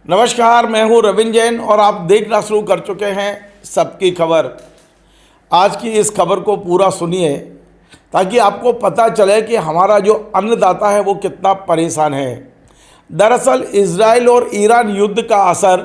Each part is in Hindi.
नमस्कार, मैं हूं रविंद्र जैन और आप देखना शुरू कर चुके हैं सबकी खबर। आज की इस खबर को पूरा सुनिए ताकि आपको पता चले कि हमारा जो अन्नदाता है वो कितना परेशान है। दरअसल इजराइल और ईरान युद्ध का असर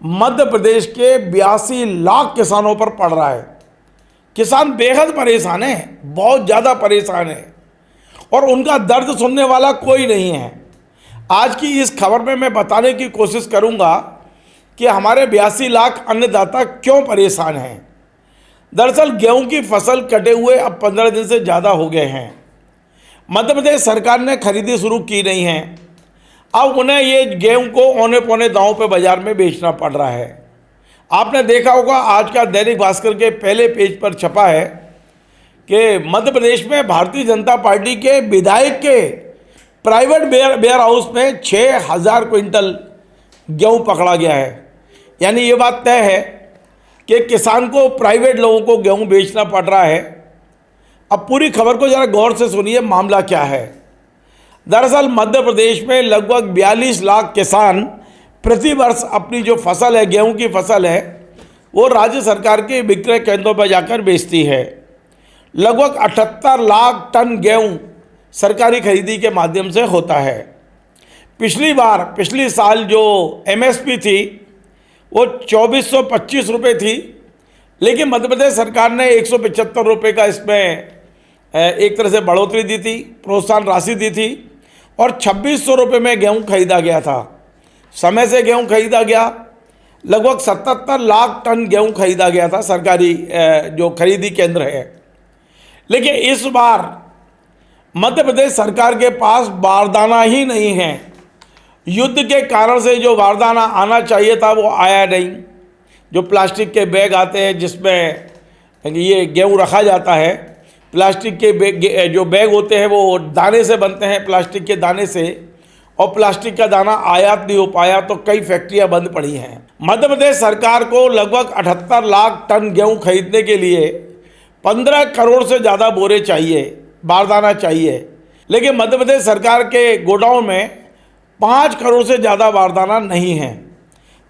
मध्य प्रदेश के 82 लाख किसानों पर पड़ रहा है। किसान बेहद परेशान हैं, बहुत ज़्यादा परेशान हैं और उनका दर्द सुनने वाला कोई नहीं है। आज की इस खबर में मैं बताने की कोशिश करूंगा कि हमारे 82 लाख अन्नदाता क्यों परेशान हैं। दरअसल गेहूं की फसल कटे हुए अब 15 दिन से ज़्यादा हो गए हैं। मध्य प्रदेश सरकार ने खरीदी शुरू की नहीं है। अब उन्हें ये गेहूं को औने पौने दांव पे बाजार में बेचना पड़ रहा है। आपने देखा होगा आज का दैनिक भास्कर के पहले पेज पर छपा है कि मध्य प्रदेश में भारतीय जनता पार्टी के विधायक के प्राइवेट वेयर हाउस में 6000 क्विंटल गेहूं पकड़ा गया है। यानी ये बात तय है कि किसान को प्राइवेट लोगों को गेहूं बेचना पड़ रहा है। अब पूरी खबर को ज़रा गौर से सुनिए, मामला क्या है। दरअसल मध्य प्रदेश में लगभग 42 लाख किसान प्रति वर्ष अपनी जो फसल है, गेहूं की फसल है, वो राज्य सरकार के विक्रय केंद्रों पर जाकर बेचती है। लगभग 78 लाख टन गेहूं सरकारी खरीदी के माध्यम से होता है। पिछली साल जो एमएसपी थी वो 2425 रुपये थी, लेकिन मध्य प्रदेश सरकार ने 175 रुपये का इसमें एक तरह से बढ़ोतरी दी थी, प्रोत्साहन राशि दी थी और 2600 रुपये में गेहूं खरीदा गया था। समय से गेहूं खरीदा गया, लगभग 77 लाख टन गेहूं खरीदा गया था सरकारी जो खरीदी केंद्र है। लेकिन इस बार मध्य प्रदेश सरकार के पास बारदाना ही नहीं है। युद्ध के कारण से जो बारदाना आना चाहिए था वो आया नहीं। जो प्लास्टिक के बैग आते हैं जिसमें ये गेहूं रखा जाता है, प्लास्टिक के जो बैग होते हैं वो दाने से बनते हैं, प्लास्टिक के दाने से, और प्लास्टिक का दाना आयात नहीं हो पाया तो कई फैक्ट्रियां बंद पड़ी हैं। मध्य प्रदेश सरकार को लगभग 78 लाख टन गेहूं खरीदने के लिए 15 करोड़ से ज़्यादा बोरे चाहिए, बारदाना चाहिए, लेकिन मध्य प्रदेश सरकार के गोडाउन में 5 करोड़ से ज़्यादा बारदाना नहीं है।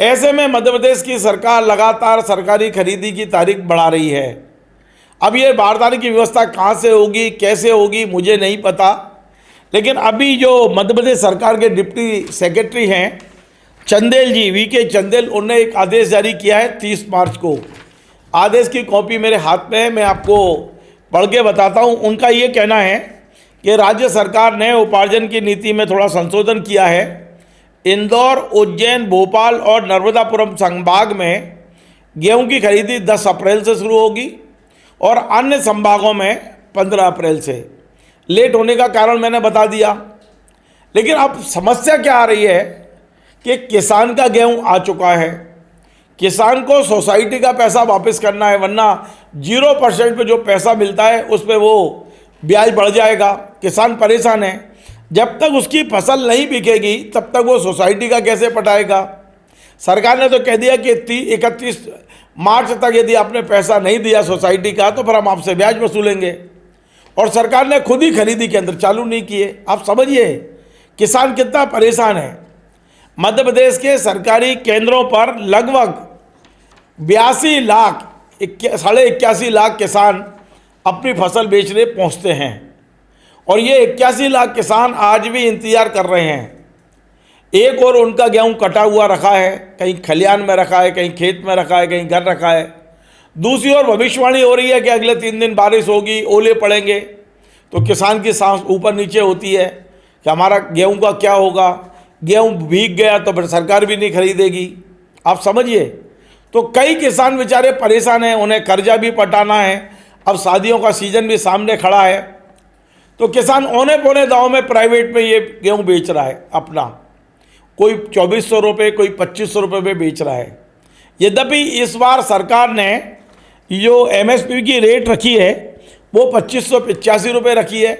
ऐसे में मध्य प्रदेश की सरकार लगातार सरकारी खरीदी की तारीख बढ़ा रही है। अब ये बारदाने की व्यवस्था कहाँ से होगी, कैसे होगी, मुझे नहीं पता, लेकिन अभी जो मध्य प्रदेश सरकार के डिप्टी सेक्रेटरी हैं चंदेल जी, वीके चंदेल, उन्होंने एक आदेश जारी किया है 30 मार्च को। आदेश की कॉपी मेरे हाथ में है, मैं आपको पढ़ के बताता हूँ। उनका ये कहना है कि राज्य सरकार ने उपार्जन की नीति में थोड़ा संशोधन किया है। इंदौर, उज्जैन, भोपाल और नर्मदापुरम संभाग में गेहूं की खरीदी 10 अप्रैल से शुरू होगी और अन्य संभागों में 15 अप्रैल से। लेट होने का कारण मैंने बता दिया, लेकिन अब समस्या क्या आ रही है कि किसान का गेहूं आ चुका है, किसान को सोसाइटी का पैसा वापस करना है, वरना 0% पे जो पैसा मिलता है उस पर वो ब्याज बढ़ जाएगा। किसान परेशान है। जब तक उसकी फसल नहीं बिकेगी तब तक वो सोसाइटी का कैसे पटाएगा। सरकार ने तो कह दिया कि 31 मार्च तक यदि आपने पैसा नहीं दिया सोसाइटी का तो फिर हम आपसे ब्याज वसूलेंगे, और सरकार ने खुद ही खरीदी केंद्र चालू नहीं किए। आप समझिए किसान कितना परेशान है। मध्य प्रदेश के सरकारी केंद्रों पर लगभग 82 लाख 81 लाख किसान अपनी फसल बेचने पहुंचते हैं और ये 81 लाख किसान आज भी इंतजार कर रहे हैं। एक और उनका गेहूं कटा हुआ रखा है, कहीं खलियान में रखा है, कहीं खेत में रखा है, कहीं घर रखा है। दूसरी ओर भविष्यवाणी हो रही है कि अगले 3 दिन बारिश होगी, ओले पड़ेंगे, तो किसान की सांस ऊपर नीचे होती है कि हमारा गेहूं का क्या होगा। गेहूं भीग गया तो फिर सरकार भी नहीं खरीदेगी। आप समझिए, तो कई किसान बेचारे परेशान हैं, उन्हें कर्जा भी पटाना है। अब शादियों का सीजन भी सामने खड़ा है, तो किसान औने पौने दांव में प्राइवेट में ये गेहूं बेच रहा है अपना। कोई 2400 रुपये, कोई 2500 रुपये में बेच रहा है। यद्यपि इस बार सरकार ने जो एमएसपी की रेट रखी है वो 2585 रुपये रखी है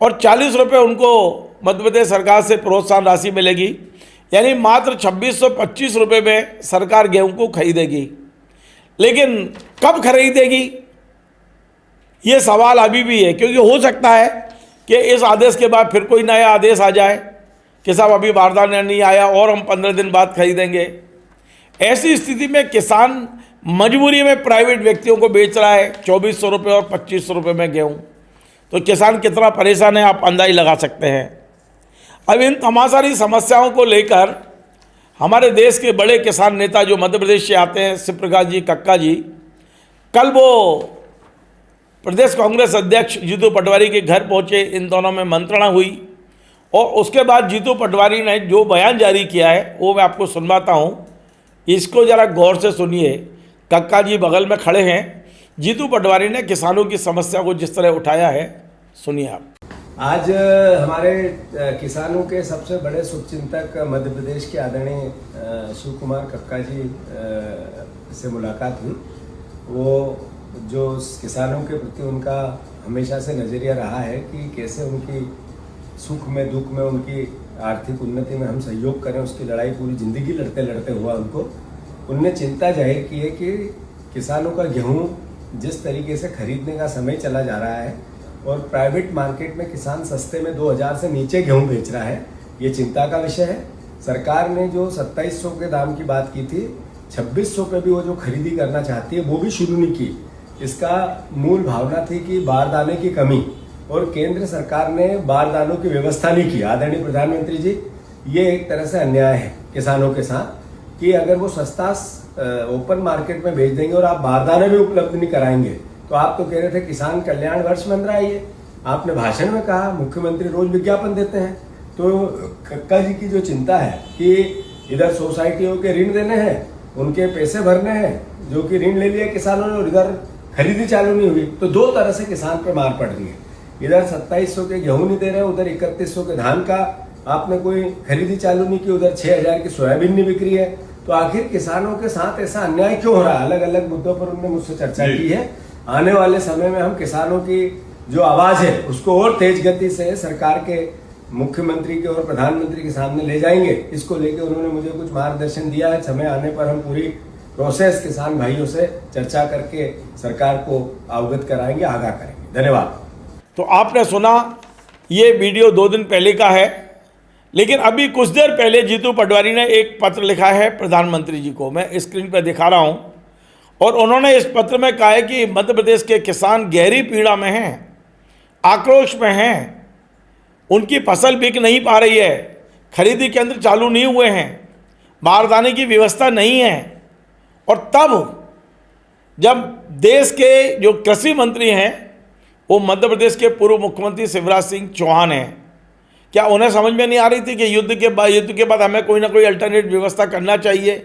और 40 रुपये उनको मध्य प्रदेश सरकार से प्रोत्साहन राशि मिलेगी। यानी मात्र 2625 रुपये में सरकार गेहूं को खरीदेगी। लेकिन कब खरीदेगी ये सवाल अभी भी है, क्योंकि हो सकता है कि इस आदेश के बाद फिर कोई नया आदेश आ जाए कि साहब अभी बारदाना नहीं आया और हम 15 दिन बाद खरीदेंगे। ऐसी स्थिति में किसान मजबूरी में प्राइवेट व्यक्तियों को बेच रहा है 2400 रुपये और 2500 रुपये में गेहूँ। तो किसान कितना परेशान है आप अंदाज़ा लगा सकते हैं। अब इन तमाम सारी समस्याओं को लेकर हमारे देश के बड़े किसान नेता जो मध्य प्रदेश से आते हैं, शिव प्रकाश जी, कक्का जी, कल वो प्रदेश कांग्रेस अध्यक्ष जीतू पटवारी के घर पहुंचे, इन दोनों में मंत्रणा हुई और उसके बाद जीतू पटवारी ने जो बयान जारी किया है वो मैं आपको सुनवाता हूँ। इसको ज़रा गौर से सुनिए। कक्का जी बगल में खड़े हैं। जीतू पटवारी ने किसानों की समस्या को जिस तरह उठाया है, सुनिए आप। आज हमारे किसानों के सबसे बड़े शुभचिंतक मध्य प्रदेश के आदरणीय शिव कुमार कक्का जी से मुलाकात हुई। वो जो किसानों के प्रति उनका हमेशा से नज़रिया रहा है कि कैसे उनकी सुख में दुख में उनकी आर्थिक उन्नति में हम सहयोग करें, उसकी लड़ाई पूरी ज़िंदगी लड़ते लड़ते हुआ उनने चिंता जाहिर की है कि किसानों का गेहूँ जिस तरीके से खरीदने का समय चला जा रहा है और प्राइवेट मार्केट में किसान सस्ते में 2000 से नीचे गेहूं बेच रहा है, ये चिंता का विषय है। सरकार ने जो 2700 के दाम की बात की थी, 2600 पे भी वो जो खरीदी करना चाहती है वो भी शुरू नहीं की। इसका मूल भावना थी कि बारदाने की कमी, और केंद्र सरकार ने बारदानों की व्यवस्था नहीं की। आदरणीय प्रधानमंत्री जी, ये एक तरह से अन्याय है किसानों के साथ कि अगर वो सस्ता ओपन मार्केट में बेच देंगे और आप बारदाने भी उपलब्ध नहीं कराएंगे, तो आप तो कह रहे थे किसान कल्याण वर्ष बन रहा है ये। आपने भाषण में कहा मुख्यमंत्री रोज विज्ञापन देते हैं। तो कक्का जी की जो चिंता है कि इधर सोसाइटियों के ऋण देने हैं, उनके पैसे भरने हैं जो कि ऋण ले लिया किसानों ने, और इधर खरीदी चालू नहीं हुई, तो दो तरह से किसान पर मार पड़ रही है। इधर 2700 के गेहूं नहीं दे रहे, उधर 3100 के धान का आपने कोई खरीदी चालू नहीं की, उधर 6000 की सोयाबीन नहीं बिक रही है। तो आखिर किसानों के साथ ऐसा अन्याय क्यों हो रहा है? अलग अलग मुद्दों पर उन्होंने मुझसे चर्चा की है। आने वाले समय में हम किसानों की जो आवाज है उसको और तेज गति से सरकार के मुख्यमंत्री के और प्रधानमंत्री के सामने ले जाएंगे। इसको लेके उन्होंने मुझे कुछ मार्गदर्शन दिया है। समय आने पर हम पूरी प्रोसेस किसान भाइयों से चर्चा करके सरकार को अवगत कराएंगे, आगाह करेंगे। धन्यवाद। तो आपने सुना, ये वीडियो 2 दिन पहले का है, लेकिन अभी कुछ देर पहले जीतू पटवारी ने एक पत्र लिखा है प्रधानमंत्री जी को। मैं स्क्रीन पर दिखा रहा हूँ। और उन्होंने इस पत्र में कहा है कि मध्य प्रदेश के किसान गहरी पीड़ा में हैं, आक्रोश में हैं, उनकी फसल बिक नहीं पा रही है, खरीदी केंद्र चालू नहीं हुए हैं, बारदाने की व्यवस्था नहीं है। और तब जब देश के जो कृषि मंत्री हैं वो मध्य प्रदेश के पूर्व मुख्यमंत्री शिवराज सिंह चौहान हैं, क्या उन्हें समझ में नहीं आ रही थी कि युद्ध के बाद हमें कोई ना कोई अल्टरनेट व्यवस्था करना चाहिए?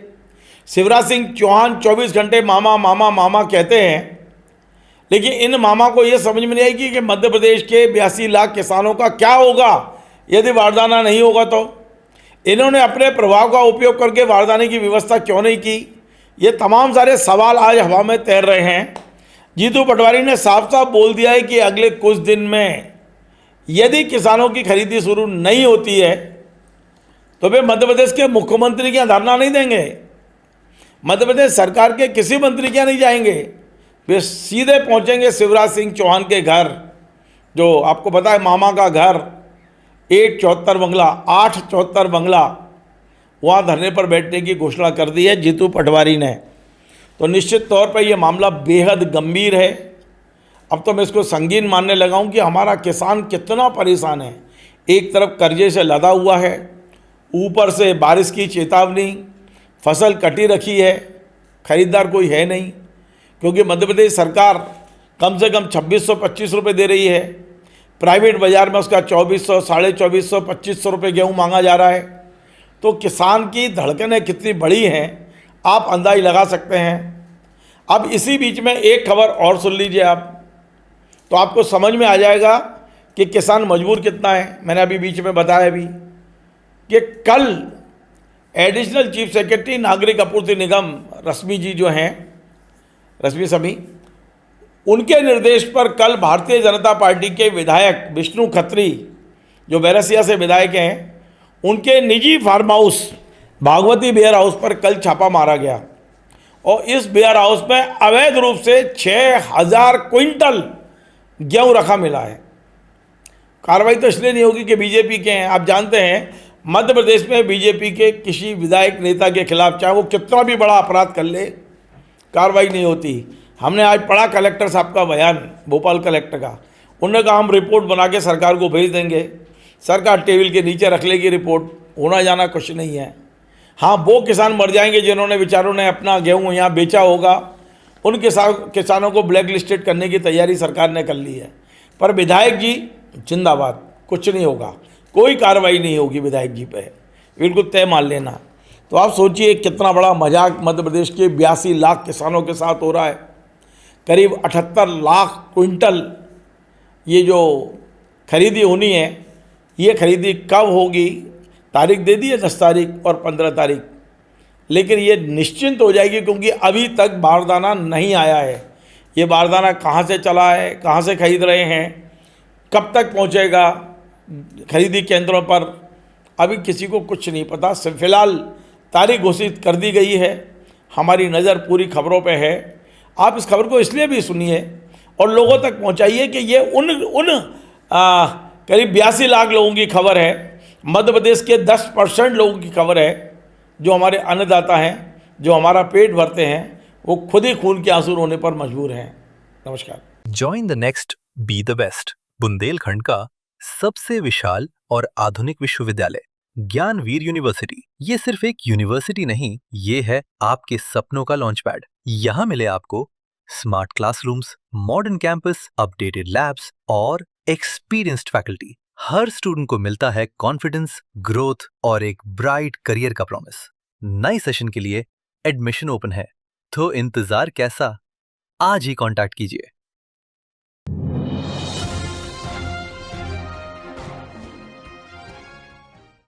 शिवराज सिंह चौहान 24 घंटे मामा मामा मामा कहते हैं, लेकिन इन मामा को ये समझ में नहीं आएगी कि मध्य प्रदेश के 82 लाख किसानों का क्या होगा यदि बारदाना नहीं होगा। तो इन्होंने अपने प्रभाव का उपयोग करके बारदाने की व्यवस्था क्यों नहीं की? ये तमाम सारे सवाल आज हवा में तैर रहे हैं। जीतू पटवारी ने साफ साफ बोल दिया है कि अगले कुछ दिन में यदि किसानों की खरीदी शुरू नहीं होती है तो वे मध्य प्रदेश के मुख्यमंत्री के धरना नहीं देंगे, मध्य प्रदेश सरकार के किसी मंत्री क्या नहीं जाएंगे, वे सीधे पहुंचेंगे शिवराज सिंह चौहान के घर, जो आपको पता है मामा का घर 874 बंगला 874 बंगला, वहाँ धरने पर बैठने की घोषणा कर दी है जीतू पटवारी ने। तो निश्चित तौर पर यह मामला बेहद गंभीर है। अब तो मैं इसको संगीन मानने लगा हूँ कि हमारा किसान कितना परेशान है। एक तरफ कर्जे से लदा हुआ है, ऊपर से बारिश की चेतावनी, फसल कटी रखी है, खरीदार कोई है नहीं, क्योंकि मध्य प्रदेश सरकार कम से कम 2625 रुपये दे रही है, प्राइवेट बाज़ार में उसका 2400, 2450, 2500 रुपये गेहूँ मांगा जा रहा है। तो किसान की धड़कनें कितनी बड़ी हैं आप अंदाज़ा लगा सकते हैं। अब इसी बीच में एक खबर और सुन लीजिए आप, तो आपको समझ में आ जाएगा कि किसान मजबूर कितना है। मैंने अभी बीच में बताया भी कि कल एडिशनल चीफ सेक्रेटरी नागरिक आपूर्ति निगम रश्मि जी जो हैं, रश्मि समी, उनके निर्देश पर कल भारतीय जनता पार्टी के विधायक विष्णु खत्री जो बैरसिया से विधायक हैं, उनके निजी फार्म हाउस भागवती बियर हाउस पर कल छापा मारा गया और इस बियर हाउस में अवैध रूप से 6000 क्विंटल गेहूँ रखा मिला है। कार्रवाई तो इसलिए नहीं होगी कि बीजेपी के हैं, आप जानते हैं मध्य प्रदेश में बीजेपी के किसी विधायक नेता के खिलाफ चाहे वो कितना भी बड़ा अपराध कर ले, कार्रवाई नहीं होती। हमने आज पढ़ा कलेक्टर साहब का बयान, भोपाल कलेक्टर का। उन्होंने कहा हम रिपोर्ट बना के सरकार को भेज देंगे, सरकार टेबल के नीचे रख लेगी रिपोर्ट, होना जाना कुछ नहीं है। हाँ, वो किसान मर जाएंगे जिन्होंने बेचारों ने अपना गेहूँ यहाँ बेचा होगा, उन किसानों को ब्लैक लिस्टेड करने की तैयारी सरकार ने कर ली है। पर विधायक जी जिंदाबाद, कुछ नहीं होगा, कोई कार्रवाई नहीं होगी विधायक जी पे, बिल्कुल तय मान लेना। तो आप सोचिए कितना बड़ा मजाक मध्य प्रदेश के 82 लाख किसानों के साथ हो रहा है। करीब 78 लाख क्विंटल ये जो खरीदी होनी है, ये खरीदी कब होगी, तारीख दे दी है 10 तारीख और 15 तारीख, लेकिन ये निश्चिंत हो जाएगी क्योंकि अभी तक बारदाना नहीं आया है। ये बारदाना कहाँ से चला है, कहाँ से खरीद रहे हैं, कब तक पहुँचेगा खरीदी केंद्रों पर, अभी किसी को कुछ नहीं पता। फिलहाल तारीख घोषित कर दी गई है, हमारी नज़र पूरी खबरों पे है। आप इस खबर को इसलिए भी सुनिए और लोगों तक पहुंचाइए कि ये उन करीब 82 लाख लोगों की खबर है, मध्य प्रदेश के 10% लोगों की खबर है, जो हमारे अन्नदाता हैं, जो हमारा पेट भरते हैं, वो खुद ही खून के आंसू रोने पर मजबूर हैं। नमस्कार। Join the next be the best, Bundelkhand का सबसे विशाल और आधुनिक विश्वविद्यालय ज्ञानवीर यूनिवर्सिटी। ये सिर्फ एक यूनिवर्सिटी नहीं, ये है आपके सपनों का लॉन्च पैड। यहाँ मिले आपको smart classrooms, modern campus, updated labs और एक्सपीरियंस्ड फैकल्टी। हर स्टूडेंट को मिलता है कॉन्फिडेंस, ग्रोथ और एक ब्राइट करियर का प्रॉमिस। नए सेशन के लिए एडमिशन ओपन है, तो इंतजार कैसा? आज ही कांटेक्ट कीजिए।